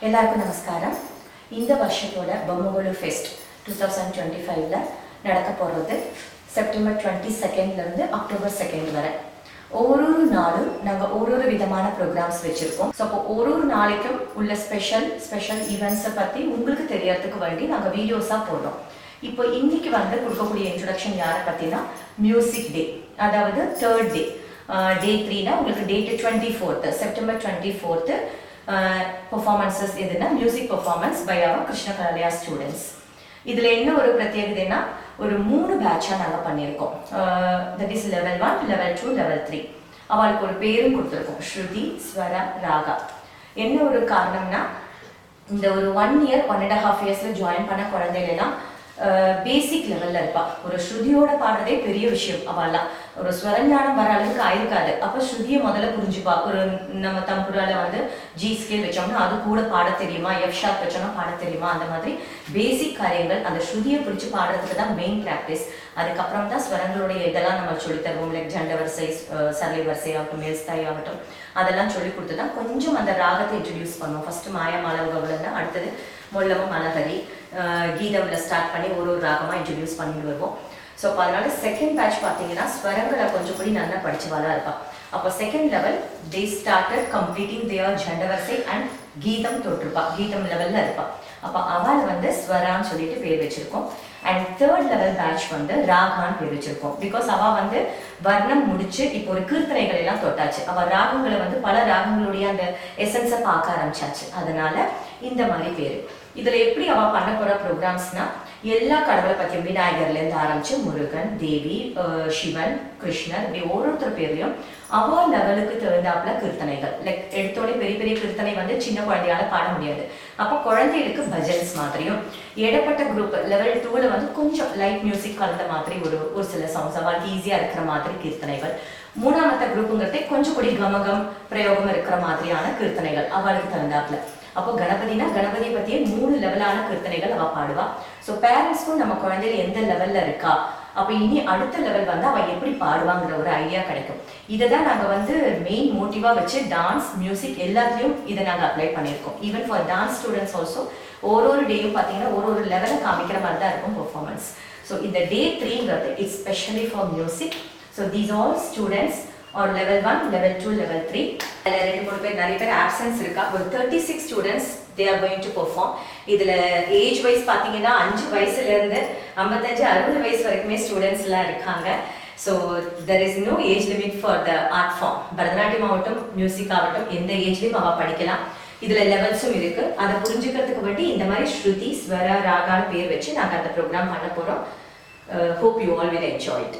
எல்லாருக்கும் நமஸ்காரம். இந்த வருஷத்தோட பொம்மகோலு ஃபெஸ்ட் 2025ல நடக்க போகிறது செப்டம்பர் 22லேருந்து அக்டோபர் 2 வரை. ஒரு நாளும் நாங்கள் ஒரு விதமான ப்ரோக்ராம்ஸ் வச்சுருக்கோம். ஸோ அப்போ ஒரு நாளைக்கும் உள்ள ஸ்பெஷல் ஈவெண்ட்ஸை பற்றி உங்களுக்கு தெரியறதுக்கு வேண்டி நாங்கள் வீடியோஸாக போடுறோம். இப்போ இன்னைக்கு கொடுக்கக்கூடிய இன்ட்ரொடக்ஷன் யாரை பற்றினா மியூசிக் டே, அதாவது தேர்ட் டே. டே 3னா உங்களுக்கு date 24th September 24th performances எதுனா music performance by our Krishna Kalalaya students. இதில் என்ன ஒரு பிரத்யேகதைன்னா ஒரு 3 பேட்சாக நாங்கள் பண்ணியிருக்கோம். That is level 1, level 2, level 3. அவளுக்கு ஒரு பேரும் கொடுத்துருக்கோம், ஸ்ருதி, ஸ்வரா, ராகா. என்ன ஒரு காரணம்னா இந்த ஒரு 1 year 1.5 years ஜாயின் பண்ண குழந்தைலாம் பேசிக் லெவலில் இருப்பா. ஒரு ஸ்ருதியோட பாடுறதே பெரிய விஷயம். அவெல்லாம் ஒரு ஸ்வரஞானம் வர அளவுக்கு ஆயிருக்காது. அப்போ ஸ்ருதியை முதல்ல புரிஞ்சுப்பா. ஒரு நம்ம தம்புரால ஜி ஸ்கேல் வச்சோம்னா அது கூட பாட தெரியுமா, எஃப் ஷார்ப் வச்சோம்னா பாட தெரியுமா, அந்த மாதிரி பேசிக் காரியங்கள் அந்த ஸ்ருதியை பிடிச்சி பாடுறதுக்கு தான் மெயின் ப்ராக்டிஸ். அதுக்கப்புறம் தான் ஸ்வரங்களுடைய இதெல்லாம் நம்ம சொல்லி தருவோம். லைக் ஜண்ட வரிசை, சரளி வரிசை ஆகட்டும், மேல்ஸ்தாய் ஆகட்டும், அதெல்லாம் சொல்லி கொடுத்து தான் கொஞ்சம் அந்த ராகத்தை இன்ட்ரடியூஸ் பண்ணுவோம். ஃபர்ஸ்ட் மாயா மாலவகவுலன்னா அடுத்தது மொல்லமும் மலஹரி கீதம்ல ஸ்டார்ட் பண்ணி ஒரு ராகமாக இன்ட்ரடியூஸ் பண்ணிட்டு வருவோம். ஸோ அப்போ அதனால செகண்ட் பேட்ச் பார்த்தீங்கன்னா ஸ்வரங்களை கொஞ்சம் கூட நல்லா படிச்சவாளாக இருப்பாள். அப்போ second level they started completing their ஜண்ட வரிசை அண்ட் கீதம் தொட்டிருப்பா. கீதம் லெவலில் இருப்பாள். அப்போ அவள் ஸ்வரான்னு சொல்லிட்டு பேர் வச்சிருக்கோம். அண்ட் தேர்ட் லெவல் பேட்ச் ராகான்னு பேர் வச்சிருக்கோம். பிகாஸ் அவள் வர்ணம் முடிச்சு இப்போ ஒரு கீர்த்தனைகள் எல்லாம் தொட்டாச்சு. அவள் ராகங்களை பல ராகங்களுடைய அந்த எசன்ஸை பார்க்க ஆரம்பிச்சாச்சு. அதனால இந்த மாதிரி பேர். இதில் எப்படி அவள் பண்ண போகிற ப்ரோக்ராம்ஸ்னா எல்லா கடவுளை பற்றியும் விநாயகர்லேருந்து ஆரம்பிச்சு முருகன், தேவி, சிவன், கிருஷ்ணர், இப்படி ஒருத்தர் பேர்லையும் அவள் லெவலுக்கு தகுந்தாப்புல கீர்த்தனைகள். லைக் எடுத்தோடனே பெரிய பெரிய கீர்த்தனை சின்ன குழந்தையால பாட முடியாது. அப்போ குழந்தைகளுக்கு பஜன்ஸ் மாதிரியும், இடப்பட்ட குரூப் லெவல் 2ல கொஞ்சம் லைட் மியூசிக் கலந்த மாதிரி ஒரு சில சாங்ஸ் அவளுக்கு ஈஸியாக இருக்கிற மாதிரி கீர்த்தனைகள். மூணாமத்த குரூப்புங்கிறதே கொஞ்சம் கூடி கமகம் பிரயோகம் இருக்கிற மாதிரியான கீர்த்தனைகள் அவளுக்கு தகுந்தாப்புல. அப்போ கணபதியை பற்றியே 3 லெவலான கீர்த்தனைகள் அவள் பாடுவா. ஸோ பேரண்ட்ஸ்க்கும் நம்ம குழந்தைகள் எந்த லெவலில் இருக்கா, அப்போ இனி அடுத்த லெவல் அவள் எப்படி பாடுவாங்கிற ஒரு ஐடியா கிடைக்கும். இதை தான் நாங்கள் மெயின் மோட்டிவாக வச்சு டான்ஸ், மியூசிக் எல்லாத்துலேயும் இதை நாங்கள் அப்ளை பண்ணியிருக்கோம். Even for dance students also ஒரு டேயும் பார்த்தீங்கன்னா ஒரு லெவலை காமிக்கிற மாதிரி தான் இருக்கும் பெர்ஃபார்மன்ஸ். ஸோ இந்த டே 3ங்கிறது it's specially for music. So these all students or level 1, level 2, level 3. அதில் 2-3 பேர் நிறைய பேர் ஆப்சன்ஸ் இருக்கா. ஒரு 36 students they are going to perform. இதில் ஏஜ் வைஸ் பார்த்தீங்கன்னா 5 வயசுலேருந்து 55-60 வயசு வரைக்குமே ஸ்டூடெண்ட்ஸ்லாம் இருக்காங்க. So there is no age limit for the art form. Bharatanatyam ஆகட்டும், மியூசிக் ஆகட்டும், எந்த ஏஜ்லேயும் அவள் படிக்கலாம். இதில் லெவல்ஸும் இருக்குது. அதை புரிஞ்சுக்கிறதுக்கு வேண்டி இந்த மாதிரி ஸ்ருதி, ஸ்வரா, ராகான்னு பேர் வச்சு நாங்கள் அந்த ப்ரோக்ராம் பண்ண போகிறோம். Hope you all will enjoy it.